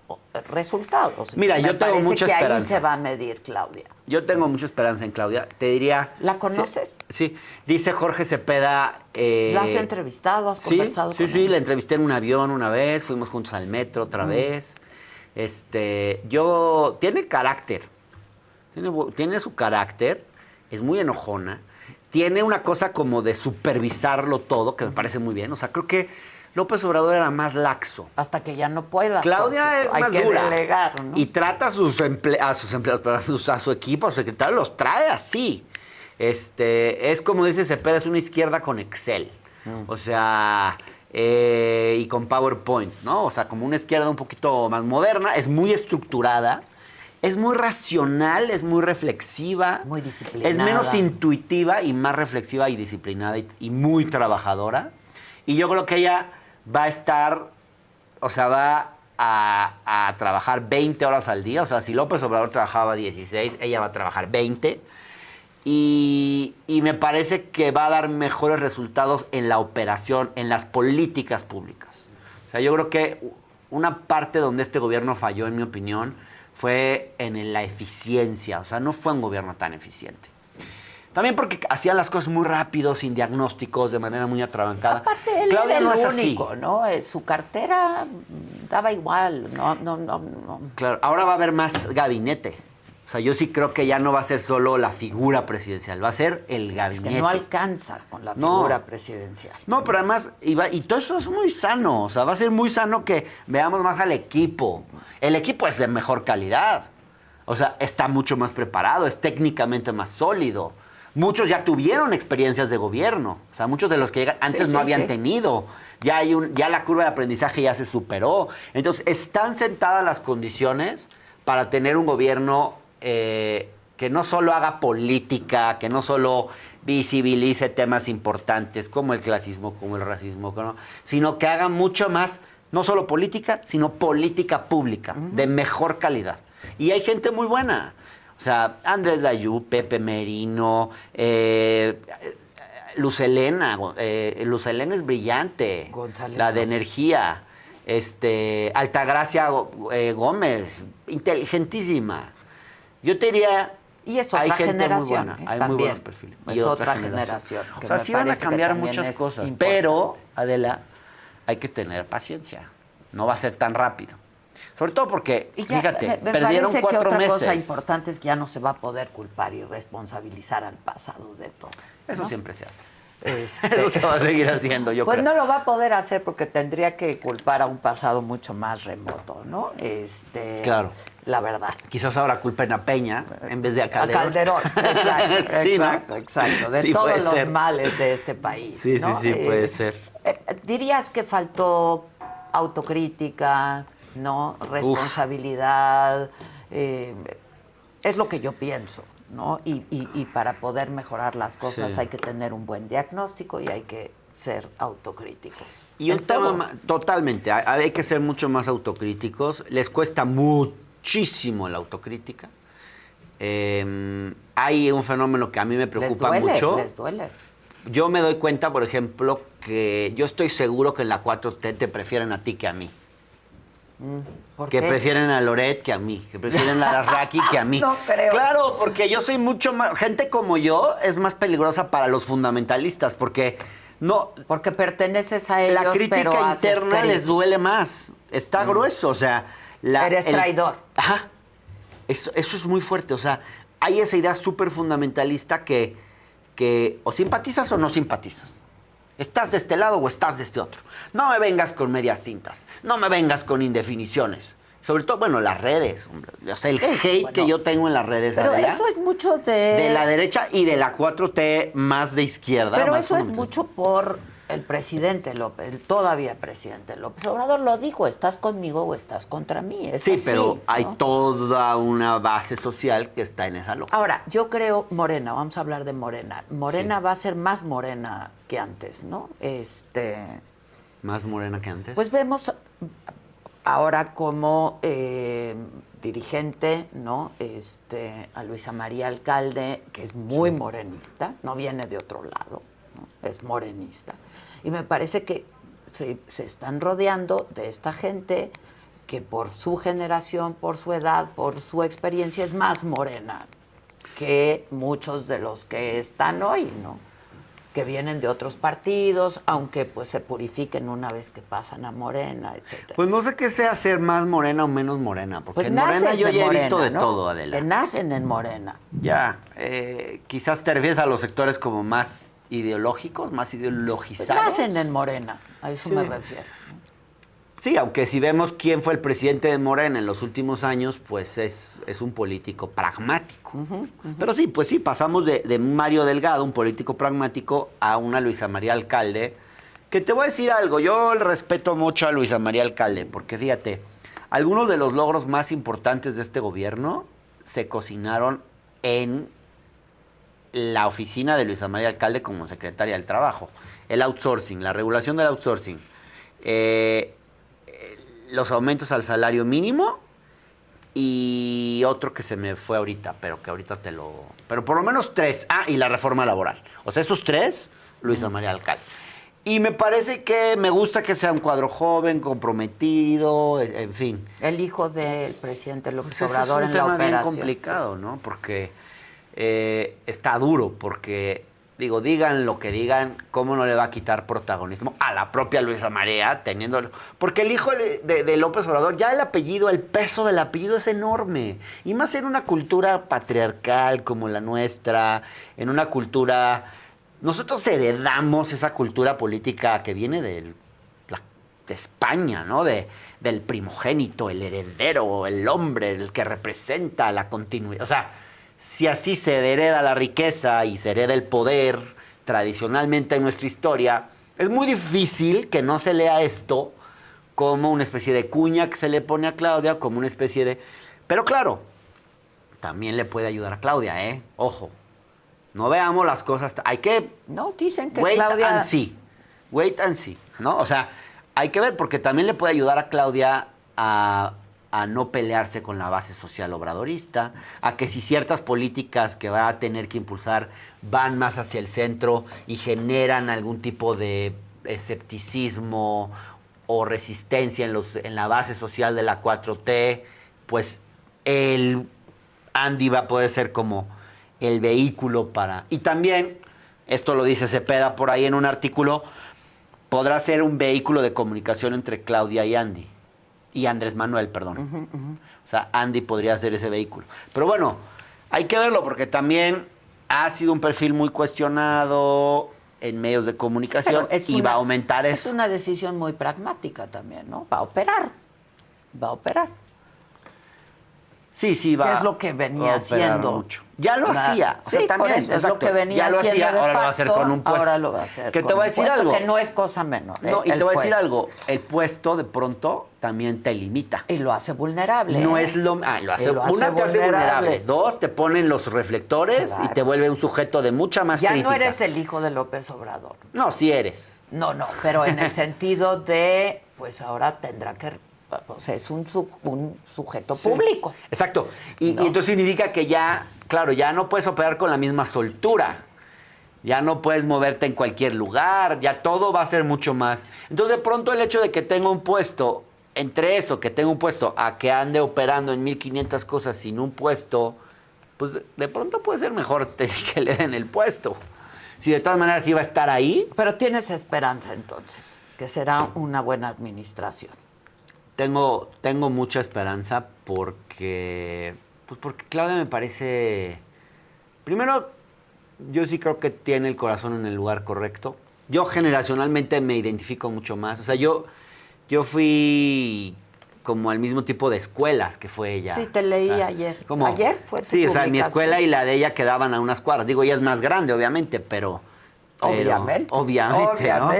[SPEAKER 1] resultados.
[SPEAKER 2] Mira, yo tengo mucha esperanza.
[SPEAKER 1] Ahí se va a medir Claudia.
[SPEAKER 2] Yo tengo mucha esperanza en Claudia. Te diría...
[SPEAKER 1] ¿La conoces?
[SPEAKER 2] Sí. Dice Jorge Cepeda...
[SPEAKER 1] ¿La has entrevistado? ¿Has conversado con
[SPEAKER 2] ella? Sí, la entrevisté en un avión una vez, fuimos juntos al metro otra vez. Tiene carácter. Tiene su carácter. Es muy enojona. Tiene una cosa como de supervisarlo todo, que me parece muy bien. O sea, creo que López Obrador era más laxo.
[SPEAKER 1] Hasta que ya no pueda.
[SPEAKER 2] Claudia es más dura.
[SPEAKER 1] Delegar, ¿no?
[SPEAKER 2] Y trata a sus empleados, a su equipo, a sus secretarios, los trae así. Es como dice Cepeda, es una izquierda con Excel. O sea, y con PowerPoint, ¿no? O sea, como una izquierda un poquito más moderna, es muy estructurada. Es muy racional, es muy reflexiva.
[SPEAKER 1] Muy disciplinada.
[SPEAKER 2] Es menos intuitiva y más reflexiva y disciplinada y muy trabajadora. Y yo creo que ella va a estar, o sea, va a trabajar 20 horas al día. O sea, si López Obrador trabajaba 16, ella va a trabajar 20. Y me parece que va a dar mejores resultados en la operación, en las políticas públicas. O sea, yo creo que una parte donde este gobierno falló, en mi opinión, fue en la eficiencia. O sea, no fue un gobierno tan eficiente. También porque hacían las cosas muy rápido, sin diagnósticos, de manera muy atrabancada.
[SPEAKER 1] Aparte, él
[SPEAKER 2] Claudia
[SPEAKER 1] era
[SPEAKER 2] no
[SPEAKER 1] el
[SPEAKER 2] es
[SPEAKER 1] único,
[SPEAKER 2] así.
[SPEAKER 1] ¿no? Su cartera daba igual, no.
[SPEAKER 2] Claro, ahora va a haber más gabinete. O sea, yo sí creo que ya no va a ser solo la figura presidencial, va a ser el gabinete.
[SPEAKER 1] Es que no alcanza con la figura presidencial.
[SPEAKER 2] No, pero además, y todo eso es muy sano. O sea, va a ser muy sano que veamos más al equipo. El equipo es de mejor calidad. O sea, está mucho más preparado, es técnicamente más sólido. Muchos ya tuvieron experiencias de gobierno. O sea, muchos de los que llegan antes no habían tenido. Ya la curva de aprendizaje ya se superó. Entonces, están sentadas las condiciones para tener un gobierno que no solo haga política, que no solo visibilice temas importantes como el clasismo, como el racismo, ¿no? Sino que haga mucho más, no solo política, sino política pública, de mejor calidad. Y hay gente muy buena. O sea, Andrés Layú, Pepe Merino, Luz Helena. Luz Helena es brillante.
[SPEAKER 1] González,
[SPEAKER 2] la de energía. Altagracia Gómez, inteligentísima. Yo te diría,
[SPEAKER 1] y es otra
[SPEAKER 2] hay gente
[SPEAKER 1] generación,
[SPEAKER 2] muy buena, hay
[SPEAKER 1] también.
[SPEAKER 2] muy buenos perfiles.
[SPEAKER 1] Es
[SPEAKER 2] Y
[SPEAKER 1] otra generación.
[SPEAKER 2] O sea, sí van a cambiar muchas cosas, pero, Adela, hay que tener paciencia. No va a ser tan rápido. Sobre todo porque,
[SPEAKER 1] Y ya,
[SPEAKER 2] fíjate,
[SPEAKER 1] me
[SPEAKER 2] perdieron
[SPEAKER 1] parece
[SPEAKER 2] 4
[SPEAKER 1] que otra
[SPEAKER 2] meses.
[SPEAKER 1] cosa importante es que ya no se va a poder culpar y responsabilizar al pasado de todo.
[SPEAKER 2] Eso
[SPEAKER 1] ¿no?
[SPEAKER 2] siempre se hace.
[SPEAKER 1] Este,
[SPEAKER 2] Eso se va a seguir haciendo, yo
[SPEAKER 1] pues
[SPEAKER 2] creo.
[SPEAKER 1] no lo va a poder hacer porque tendría que culpar a un pasado mucho más remoto, ¿no?
[SPEAKER 2] Claro.
[SPEAKER 1] La verdad.
[SPEAKER 2] Quizás ahora culpen a Peña en vez de a Calderón.
[SPEAKER 1] A Calderón, exacto,
[SPEAKER 2] Sí, ¿no?
[SPEAKER 1] exacto. De
[SPEAKER 2] Sí, puede
[SPEAKER 1] todos los
[SPEAKER 2] ser.
[SPEAKER 1] males de este país.
[SPEAKER 2] Sí,
[SPEAKER 1] ¿no?
[SPEAKER 2] sí, puede ser.
[SPEAKER 1] ¿Dirías que faltó autocrítica, ¿no? Responsabilidad. Es lo que yo pienso, ¿no? Y para poder mejorar las cosas
[SPEAKER 2] Sí.
[SPEAKER 1] hay que tener un buen diagnóstico y hay que ser autocríticos.
[SPEAKER 2] Y un tema, totalmente, hay que ser mucho más autocríticos. Les cuesta muchísimo la autocrítica. Hay un fenómeno que a mí me preocupa mucho.
[SPEAKER 1] Les duele.
[SPEAKER 2] Yo me doy cuenta, por ejemplo, que yo estoy seguro que en la 4T te prefieren a ti que a mí.
[SPEAKER 1] ¿Por
[SPEAKER 2] Que
[SPEAKER 1] qué?
[SPEAKER 2] prefieren a Loret que a mí, que prefieren a Larraqui que a mí.
[SPEAKER 1] No creo.
[SPEAKER 2] Claro, porque yo soy mucho más... Gente como yo es más peligrosa para los fundamentalistas, porque no...
[SPEAKER 1] Porque perteneces a ellos,
[SPEAKER 2] La crítica
[SPEAKER 1] pero haces
[SPEAKER 2] interna
[SPEAKER 1] crítica.
[SPEAKER 2] les duele más. Está grueso, o sea...
[SPEAKER 1] Eres traidor.
[SPEAKER 2] Ajá. Eso es muy fuerte, o sea, hay esa idea súper fundamentalista que o simpatizas o no simpatizas. ¿Estás de este lado o estás de este otro? No me vengas con medias tintas. No me vengas con indefiniciones. Sobre todo, bueno, las redes. Hombre. O sea, el hate que yo tengo en las redes,
[SPEAKER 1] Pero
[SPEAKER 2] Adela,
[SPEAKER 1] eso es mucho
[SPEAKER 2] de la derecha y de la 4T más de izquierda.
[SPEAKER 1] Pero
[SPEAKER 2] más
[SPEAKER 1] eso es
[SPEAKER 2] fundamentalista.
[SPEAKER 1] mucho por el presidente López, el todavía presidente López Obrador lo dijo, ¿estás conmigo o estás contra mí? Es
[SPEAKER 2] Sí,
[SPEAKER 1] así,
[SPEAKER 2] pero
[SPEAKER 1] ¿no?
[SPEAKER 2] hay toda una base social que está en esa lógica.
[SPEAKER 1] Ahora, yo creo, Morena, vamos a hablar de Morena. Morena va a ser más morena que antes, ¿no?
[SPEAKER 2] Más morena que antes.
[SPEAKER 1] Pues vemos ahora como dirigente, ¿no? A Luisa María Alcalde, que es muy morenista, no viene de otro lado, ¿no? Es morenista. Y me parece que se están rodeando de esta gente que por su generación, por su edad, por su experiencia es más morena que muchos de los que están hoy, ¿no? Que vienen de otros partidos, aunque pues se purifiquen una vez que pasan a Morena, etcétera.
[SPEAKER 2] Pues no sé qué sea ser más morena o menos morena, porque
[SPEAKER 1] Pues
[SPEAKER 2] en Morena
[SPEAKER 1] naces
[SPEAKER 2] yo
[SPEAKER 1] de
[SPEAKER 2] ya he
[SPEAKER 1] Morena,
[SPEAKER 2] visto de
[SPEAKER 1] ¿no?
[SPEAKER 2] todo, Adela.
[SPEAKER 1] Que nacen en Morena.
[SPEAKER 2] Ya, quizás te refieres a los sectores como más ideológicos, más
[SPEAKER 1] Pues
[SPEAKER 2] ideologizados.
[SPEAKER 1] nacen en Morena, a eso
[SPEAKER 2] Sí.
[SPEAKER 1] me refiero.
[SPEAKER 2] Sí, aunque si vemos quién fue el presidente de Morena en los últimos años, pues es un político pragmático. Pero sí, pues sí, pasamos de Mario Delgado, un político pragmático, a una Luisa María Alcalde, que te voy a decir algo, yo respeto mucho a Luisa María Alcalde, porque fíjate, algunos de los logros más importantes de este gobierno se cocinaron en la oficina de Luisa María Alcalde como secretaria del Trabajo. El outsourcing, la regulación del outsourcing. Los aumentos al salario mínimo y otro que se me fue ahorita, pero que ahorita pero por lo menos 3. Y la reforma laboral. O sea, esos 3, Luisa María Alcalde. Y me parece que me gusta que sea un cuadro joven, comprometido, en fin.
[SPEAKER 1] El hijo del presidente López
[SPEAKER 2] Pues ese
[SPEAKER 1] Obrador
[SPEAKER 2] es un
[SPEAKER 1] en la
[SPEAKER 2] tema bien
[SPEAKER 1] operación.
[SPEAKER 2] complicado, ¿no? Porque está duro, porque, digan lo que digan, ¿cómo no le va a quitar protagonismo a la propia Luisa María teniendo... Porque el hijo de López Obrador, ya el apellido, el peso del apellido es enorme. Y más en una cultura patriarcal como la nuestra, en una cultura... Nosotros heredamos esa cultura política que viene de España, ¿no? Del primogénito, el heredero, el hombre, el que representa la continuidad. O sea, si así se hereda la riqueza y se hereda el poder tradicionalmente en nuestra historia, es muy difícil que no se lea esto como una especie de cuña que se le pone a Claudia, como una especie de... Pero claro, también le puede ayudar a Claudia, ¿eh? Ojo, no veamos las cosas... Hay que...
[SPEAKER 1] No, dicen que
[SPEAKER 2] Wait
[SPEAKER 1] Claudia...
[SPEAKER 2] and see. Wait and see, ¿no? O sea, hay que ver porque también le puede ayudar a Claudia a no pelearse con la base social obradorista, a que si ciertas políticas que va a tener que impulsar van más hacia el centro y generan algún tipo de escepticismo o resistencia en la base social de la 4T, pues Andy va a poder ser como el vehículo para... Y también, esto lo dice Cepeda por ahí en un artículo, podrá ser un vehículo de comunicación entre Claudia y Andy. Y Andrés Manuel, perdón. O sea, Andy podría ser ese vehículo. Pero bueno, hay que verlo porque también ha sido un perfil muy cuestionado en medios de comunicación y va a aumentar eso.
[SPEAKER 1] Es una decisión muy pragmática también, ¿no? Va a operar.
[SPEAKER 2] Sí, va.
[SPEAKER 1] ¿Qué es lo que venía haciendo?
[SPEAKER 2] Mucho. Ya lo hacía. O sea,
[SPEAKER 1] sí,
[SPEAKER 2] también.
[SPEAKER 1] Por eso, es lo que venía haciendo.
[SPEAKER 2] Hacía,
[SPEAKER 1] de
[SPEAKER 2] ahora
[SPEAKER 1] facto,
[SPEAKER 2] lo va a hacer con un puesto.
[SPEAKER 1] Ahora lo va a hacer.
[SPEAKER 2] Que te voy a decir algo.
[SPEAKER 1] Que no es cosa menor.
[SPEAKER 2] No, y te voy a decir algo. El puesto, de pronto, también te limita.
[SPEAKER 1] Y lo hace vulnerable.
[SPEAKER 2] No es lo. Lo hace vulnerable. Dos, te ponen los reflectores y te vuelve un sujeto de mucha más crítica.
[SPEAKER 1] Ya no eres el hijo de López Obrador.
[SPEAKER 2] No, sí eres.
[SPEAKER 1] No, pero en el sentido de, pues ahora tendrá que. O sea, es un sujeto público.
[SPEAKER 2] Exacto. Y entonces significa que ya, claro, ya no puedes operar con la misma soltura. Ya no puedes moverte en cualquier lugar. Ya todo va a ser mucho más. Entonces, de pronto, el hecho de que tenga un puesto, entre eso, que tenga un puesto, a que ande operando en 1500 cosas sin un puesto, pues de pronto puede ser mejor que le den el puesto. Si de todas maneras iba a estar ahí.
[SPEAKER 1] Pero tienes esperanza, entonces, que será una buena administración.
[SPEAKER 2] Tengo mucha esperanza porque Claudia me parece, primero, yo sí creo que tiene el corazón en el lugar correcto. Yo generacionalmente me identifico mucho más. O sea, yo fui como al mismo tipo de escuelas que fue ella.
[SPEAKER 1] Sí, te leí ayer. Ayer fue tu
[SPEAKER 2] Sí, o sea, mi
[SPEAKER 1] publicación.
[SPEAKER 2] escuela y la de ella quedaban a unas cuadras. Digo, ella es más grande, obviamente, pero... Obviamente, ¿no?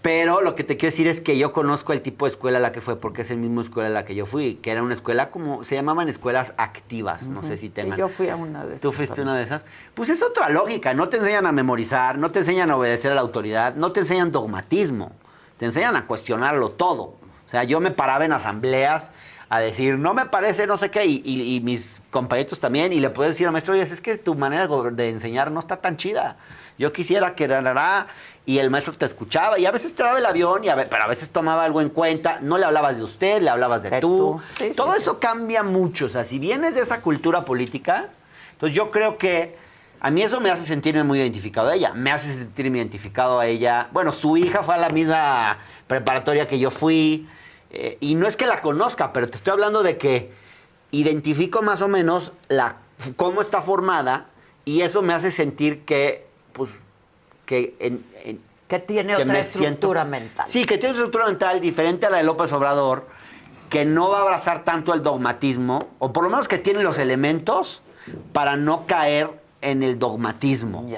[SPEAKER 2] Pero lo que te quiero decir es que yo conozco el tipo de escuela a la que fue, porque es el mismo escuela a la que yo fui, que era una escuela como, se llamaban escuelas activas, no sé si tengan.
[SPEAKER 1] Sí, yo fui a una de esas.
[SPEAKER 2] ¿Tú fuiste una de esas? Pues es otra lógica, no te enseñan a memorizar, no te enseñan a obedecer a la autoridad, no te enseñan dogmatismo, te enseñan a cuestionarlo todo. O sea, yo me paraba en asambleas a decir, no me parece, no sé qué, y mis compañeros también, y le puedes decir al maestro, oye, es que tu manera de enseñar no está tan chida. Yo quisiera que y el maestro te escuchaba, y a veces te daba el avión, pero a veces tomaba algo en cuenta, no le hablabas de usted, le hablabas de tú.
[SPEAKER 1] Sí,
[SPEAKER 2] todo eso cambia mucho, o sea, si vienes de esa cultura política, entonces yo creo que a mí eso me hace sentirme muy identificado a ella, me hace sentirme identificado a ella. Bueno, su hija fue a la misma preparatoria que yo fui, y no es que la conozca, pero te estoy hablando de que identifico más o menos cómo está formada, y eso me hace sentir que
[SPEAKER 1] tiene otra estructura mental.
[SPEAKER 2] Sí, que tiene una estructura mental diferente a la de López Obrador, que no va a abrazar tanto el dogmatismo, o por lo menos que tiene los elementos para no caer en el dogmatismo.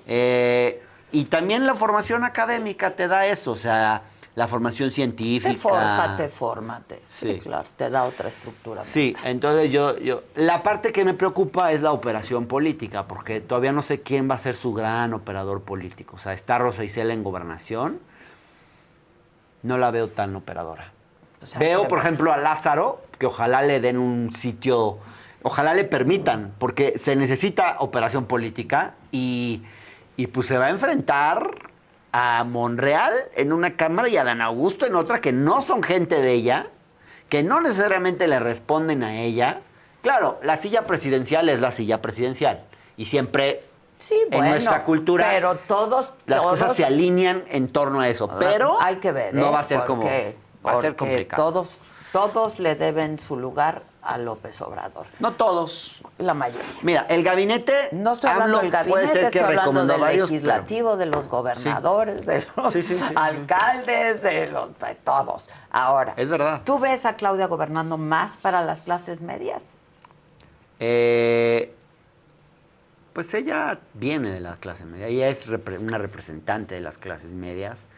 [SPEAKER 2] Y también la formación académica te da eso, o sea, la formación científica.
[SPEAKER 1] Fórmate. Sí, claro, te da otra estructura mental.
[SPEAKER 2] Sí, entonces la parte que me preocupa es la operación política, porque todavía no sé quién va a ser su gran operador político. O sea, está Rosa Isela en Gobernación, no la veo tan operadora. O sea, veo, por ejemplo, a Lázaro, que ojalá le den un sitio, ojalá le permitan, porque se necesita operación política y pues se va a enfrentar a Monreal en una cámara y a Dan Augusto en otra, que no son gente de ella, que no necesariamente le responden a ella. Claro, la silla presidencial es la silla presidencial y siempre en nuestra cultura
[SPEAKER 1] pero
[SPEAKER 2] las cosas se alinean en torno a eso, pero
[SPEAKER 1] hay que ver,
[SPEAKER 2] no va a ser va a ser complicado.
[SPEAKER 1] Todos le deben su lugar a López Obrador.
[SPEAKER 2] No todos.
[SPEAKER 1] La mayoría.
[SPEAKER 2] Mira, el gabinete...
[SPEAKER 1] No estoy hablando del gabinete, estoy hablando del legislativo, de los gobernadores, de los alcaldes, de todos. Ahora,
[SPEAKER 2] es verdad.
[SPEAKER 1] ¿Tú ves a Claudia gobernando más para las clases medias?
[SPEAKER 2] Pues ella viene de la clase media. Ella es una representante de las clases medias.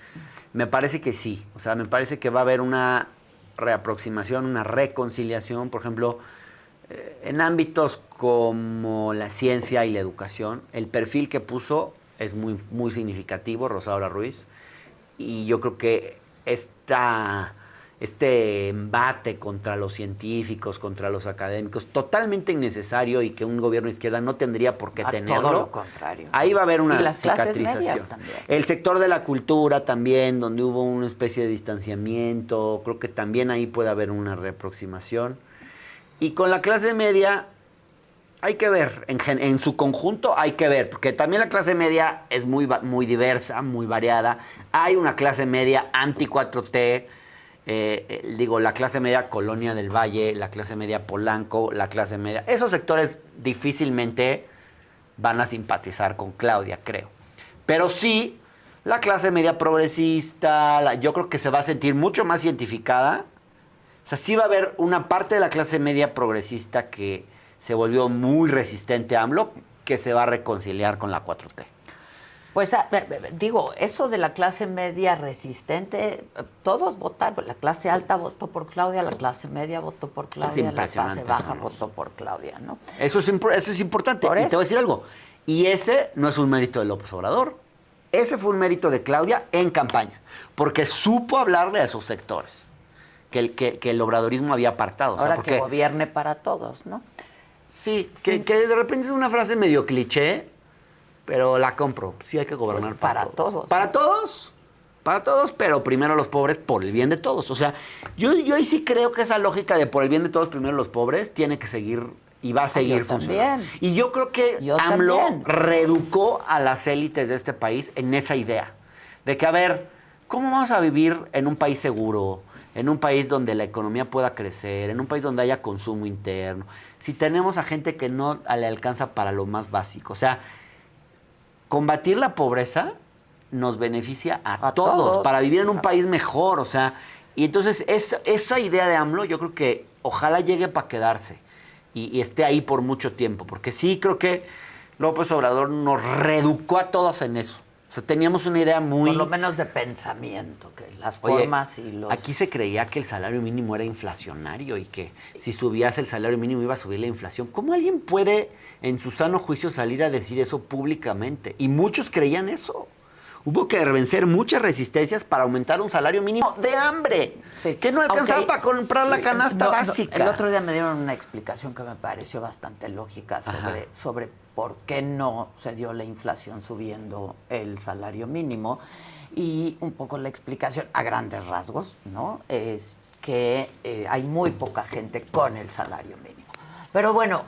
[SPEAKER 2] Me parece que sí. O sea, me parece que va a haber una reaproximación, una reconciliación, por ejemplo, en ámbitos como la ciencia y la educación. El perfil que puso es muy, muy significativo, Rosaura Ruiz, y yo creo que este embate contra los científicos, contra los académicos, totalmente innecesario y que un gobierno de izquierda no tendría por qué tenerlo.
[SPEAKER 1] Todo lo contrario.
[SPEAKER 2] Ahí va a haber una
[SPEAKER 1] y las clases
[SPEAKER 2] cicatrización.
[SPEAKER 1] Medias también.
[SPEAKER 2] El sector de la cultura también, donde hubo una especie de distanciamiento, creo que también ahí puede haber una reaproximación. Y con la clase media hay que ver, en su conjunto hay que ver, porque también la clase media es muy diversa, muy variada. Hay una clase media anti-4T, digo, la clase media Colonia del Valle, la clase media Polanco, la clase media... Esos sectores difícilmente van a simpatizar con Claudia, creo. Pero sí, la clase media progresista, yo creo que se va a sentir mucho más identificada. O sea, sí va a haber una parte de la clase media progresista que se volvió muy resistente a AMLO, que se va a reconciliar con la 4T.
[SPEAKER 1] Pues digo, eso de la clase media resistente, todos votaron, la clase alta votó por Claudia, la clase media votó por Claudia, la clase baja votó por Claudia, ¿no?
[SPEAKER 2] Eso es importante. Y te voy a decir algo, y ese no es un mérito de López Obrador, ese fue un mérito de Claudia en campaña, porque supo hablarle a esos sectores que el obradorismo había apartado.
[SPEAKER 1] Ahora que gobierne para todos, ¿no?
[SPEAKER 2] Sí, que de repente es una frase medio cliché, pero la compro. Sí hay que gobernar
[SPEAKER 1] pues para todos.
[SPEAKER 2] Para todos. Para todos, pero primero los pobres por el bien de todos. O sea, yo ahí sí creo que esa lógica de por el bien de todos, primero los pobres, tiene que seguir y va a seguir funcionando. Y yo creo que AMLO reeducó a las élites de este país en esa idea. De que, a ver, ¿cómo vamos a vivir en un país seguro? En un país donde la economía pueda crecer, en un país donde haya consumo interno. Si tenemos a gente que no le alcanza para lo más básico. O sea, combatir la pobreza nos beneficia a todos para vivir en un país mejor, o sea, y entonces esa idea de AMLO yo creo que ojalá llegue para quedarse y esté ahí por mucho tiempo, porque sí creo que López Obrador nos reeducó a todos en eso. O sea, teníamos una idea muy...
[SPEAKER 1] Por lo menos de pensamiento, que las formas y los...
[SPEAKER 2] Aquí se creía que el salario mínimo era inflacionario y que si subías el salario mínimo iba a subir la inflación. ¿Cómo alguien puede, en su sano juicio, salir a decir eso públicamente? Y muchos creían eso. Hubo que vencer muchas resistencias para aumentar un salario mínimo de hambre, que no alcanzaba para comprar la canasta básica.
[SPEAKER 1] El otro día me dieron una explicación que me pareció bastante lógica sobre por qué no se dio la inflación subiendo el salario mínimo. Y un poco la explicación, a grandes rasgos, ¿no? Es que hay muy poca gente con el salario mínimo. Pero bueno,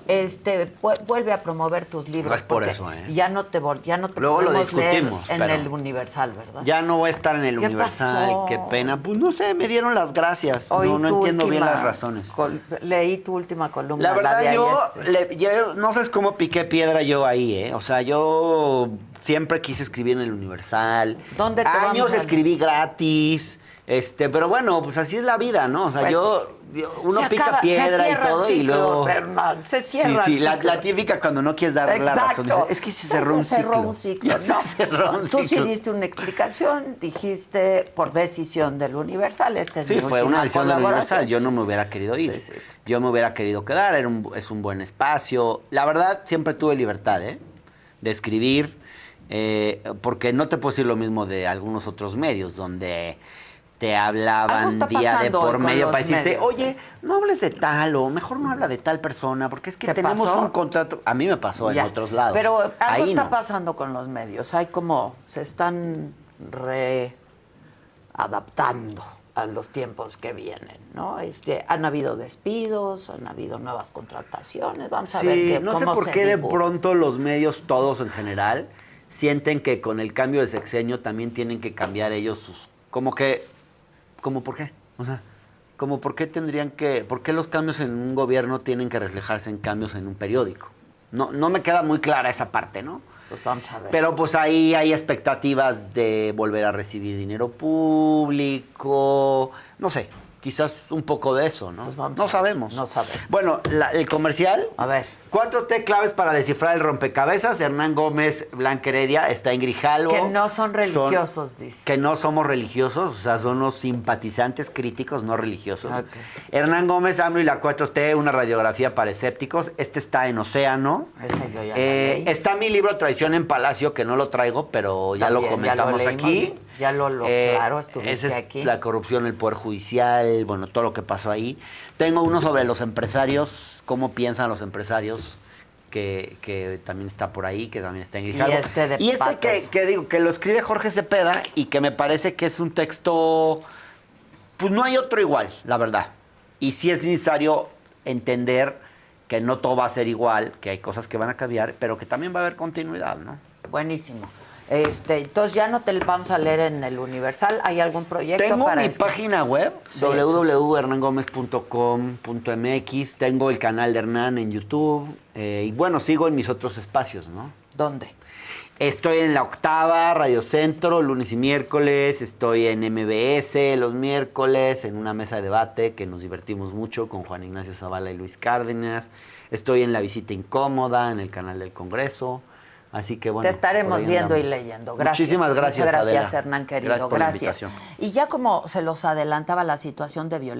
[SPEAKER 1] vuelve a promover tus libros.
[SPEAKER 2] No es por eso, ¿eh?
[SPEAKER 1] Ya no te
[SPEAKER 2] Luego lo discutimos,
[SPEAKER 1] leer en el Universal, ¿verdad?
[SPEAKER 2] Ya no voy a estar en el Universal,
[SPEAKER 1] pasó?
[SPEAKER 2] Qué pena. Pues no sé, me dieron las gracias. No entiendo bien las razones.
[SPEAKER 1] Leí tu última columna.
[SPEAKER 2] La verdad, yo no sé cómo piqué piedra yo ahí, ¿eh? O sea, yo siempre quise escribir en el Universal.
[SPEAKER 1] ¿Dónde te
[SPEAKER 2] Años escribí gratis. Pero bueno, pues así es la vida, ¿no? O sea, pues uno pica piedra y todo y luego...
[SPEAKER 1] Fernando, se cierra
[SPEAKER 2] sí, la típica cuando no quieres dar la razón. Es que se cerró un ciclo.
[SPEAKER 1] Tú sí diste una explicación, dijiste por decisión del Universal.
[SPEAKER 2] Sí, fue una decisión del Universal. Yo no me hubiera querido ir. Sí. Yo me hubiera querido quedar. Es un buen espacio. La verdad, siempre tuve libertad, de escribir. Porque no te puedo decir lo mismo de algunos otros medios donde... te hablaban día de por medio para decirte, oye, no hables de tal o mejor no habla de tal persona porque es que tenemos un contrato. A mí me pasó en otros lados.
[SPEAKER 1] Pero algo está pasando con los medios. Hay como, se están readaptando a los tiempos que vienen, ¿no? Han habido despidos, han habido nuevas contrataciones. Vamos a ver
[SPEAKER 2] no sé por qué de pronto los medios, todos en general, sienten que con el cambio de sexenio también tienen que cambiar ellos sus... ¿Cómo por qué? O sea, por qué los cambios en un gobierno tienen que reflejarse en cambios en un periódico? No me queda muy clara esa parte, ¿no?
[SPEAKER 1] Pues vamos a ver.
[SPEAKER 2] Pero pues ahí hay expectativas de volver a recibir dinero público, no sé, quizás un poco de eso, ¿no?
[SPEAKER 1] Pues
[SPEAKER 2] no sabemos.
[SPEAKER 1] No sabemos.
[SPEAKER 2] Bueno, el comercial.
[SPEAKER 1] A ver.
[SPEAKER 2] 4T claves para descifrar el rompecabezas. Hernán Gómez, Blanca Heredia, está en Grijalvo.
[SPEAKER 1] Que no son religiosos, dice.
[SPEAKER 2] Que no somos religiosos, o sea, son los simpatizantes críticos, no religiosos.
[SPEAKER 1] Okay.
[SPEAKER 2] Hernán Gómez, AMLO y la 4T, una radiografía para escépticos. Está en Océano.
[SPEAKER 1] Ese yo ya leí.
[SPEAKER 2] Está mi libro Traición en Palacio, que no lo traigo, pero ya lo comentamos aquí.
[SPEAKER 1] Ya claro, estuviste
[SPEAKER 2] esa es
[SPEAKER 1] aquí.
[SPEAKER 2] La corrupción, el Poder Judicial, bueno, todo lo que pasó ahí. Tengo uno sobre los empresarios, cómo piensan los empresarios, que también está por ahí, que también está en Grijalvo.
[SPEAKER 1] Y este
[SPEAKER 2] que lo escribe Jorge Cepeda y que me parece que es un texto, pues no hay otro igual, la verdad. Y sí es necesario entender que no todo va a ser igual, que hay cosas que van a cambiar, pero que también va a haber continuidad, ¿no?
[SPEAKER 1] Buenísimo. Entonces ya no te lo vamos a leer en el Universal. ¿Hay algún proyecto
[SPEAKER 2] Tengo
[SPEAKER 1] para
[SPEAKER 2] mi
[SPEAKER 1] esto?
[SPEAKER 2] página web,
[SPEAKER 1] Sí,
[SPEAKER 2] www.hernangomez.com.mx. Tengo el canal de Hernán en YouTube. Y bueno, sigo en mis otros espacios, ¿no?
[SPEAKER 1] ¿Dónde?
[SPEAKER 2] Estoy en La Octava, Radio Centro, lunes y miércoles. Estoy en MBS los miércoles, en una mesa de debate que nos divertimos mucho con Juan Ignacio Zavala y Luis Cárdenas. Estoy en La Visita Incómoda, en el canal del Congreso. Así que bueno.
[SPEAKER 1] Te estaremos viendo
[SPEAKER 2] andamos.
[SPEAKER 1] y leyendo. Gracias.
[SPEAKER 2] Muchísimas gracias.
[SPEAKER 1] Muchas gracias,
[SPEAKER 2] Adela.
[SPEAKER 1] Hernán, querido.
[SPEAKER 2] Gracias por la invitación.
[SPEAKER 1] Y ya como se los adelantaba la situación de violencia.